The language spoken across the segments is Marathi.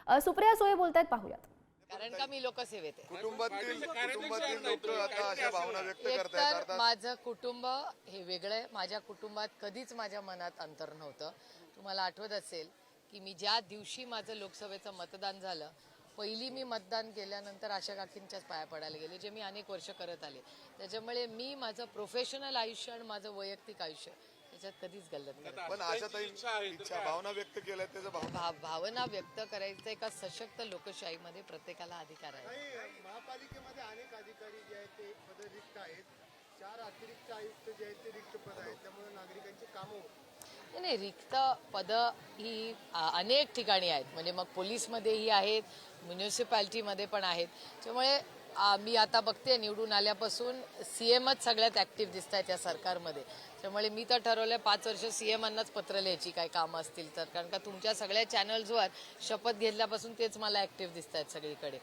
सुप्रिया सुळे बोलतायत, पाहूयात. कारण का मी लोकसेवेत आहे. कुटुंबातील लोक आता अशा भावना व्यक्त करतायत. एकतर माझं कुटुंब हे वेगळं आहे. माझ्या कुटुंबात कधीच माझ्या मनात अंतर नव्हतं. तुम्हाला आठवत असेल की मी ज्या दिवशी माझं लोकसभेचं मतदान झालं, पहिली मी मतदान केल्यानंतर आशा काकींच्याच पाया पडायला गेले, जे मी अनेक वर्ष करत आले. त्याच्यामुळे मी माझं प्रोफेशनल आयुष्य आणि माझं वैयक्तिक आयुष्य त्याच्यात कधीच गल्लत नाही. पण आशाताई इच्छा भावना व्यक्त केल्या, त्याचं भावना व्यक्त करायचं एका सशक्त लोकशाहीमध्ये प्रत्येकाला अधिकार आहे. महापालिकेमध्ये अनेक अधिकारी जे आहेत ते पद रिक्त आहेत. 4 अतिरिक्त आयुक्त जे आहेत ते रिक्त पद आहेत. त्यामुळे नागरिकांची कामं नाही, रिक्त पद ही अनेक ठिकाणी आहेत. म्हणजे मग पोलीसमध्येही आहेत, म्युन्सिपॅलिटीमध्ये पण आहेत. त्यामुळे मी आता बघते निवडून आल्यापासून सीएमच सगळ्यात ऍक्टिव्ह दिसत आहेत या सरकारमध्ये. त्यामुळे मी तर ठरवलंय 5 वर्ष सीएमांनाच पत्र लिहायची काय कामं असतील तर, कारण का तुमच्या सगळ्या चॅनल्सवर शपथ घेतल्यापासून तेच मला ऍक्टिव्ह दिसत आहेत सगळीकडे.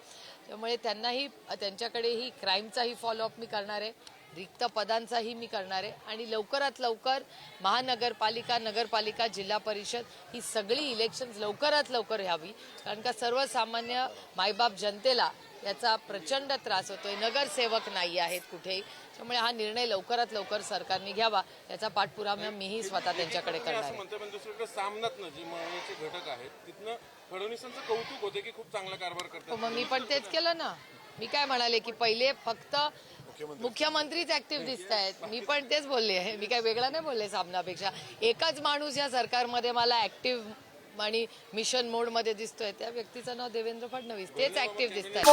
त्यामुळे त्यांनाही त्यांच्याकडेही क्राईमचाही फॉलोअप मी करणार आहे, रिक्त पदांचाही मी करणार आहे आणि लवकरात लवकर महानगरपालिका, नगरपालिका, जिल्हा परिषद ही सगळी इलेक्शन्स लवकरात लवकर व्हावी. कारण का सर्वसामान्य मायबाप जनतेला याचा प्रचंड त्रास होतोय. नगरसेवक नाही आहेत कुठेही. त्यामुळे हा निर्णय लवकरात लवकर सरकारने घ्यावा, याचा पाठपुरावा मीही स्वतः त्यांच्याकडे करणार आहे. पण दुसरीकडे सामनातनं जी महत्त्वाचे घटक आहेत तिथनं फडणवीसांचं कौतुक होते की खूप चांगला कारभार करतात. मग मी पण तेच केलं ना. मी काय म्हणाले की पहिले फक्त मुख्यमंत्रीच ऍक्टिव्ह दिसत आहेत. मी पण तेच बोलले, मी काय वेगळा नाही बोलले सामनापेक्षा. एकच माणूस या सरकारमध्ये मला ऍक्टिव्ह आणि मिशन मोड मध्ये दिसतोय, त्या व्यक्तीचं नाव देवेंद्र फडणवीस. तेच ऍक्टिव्ह दिसत आहेत.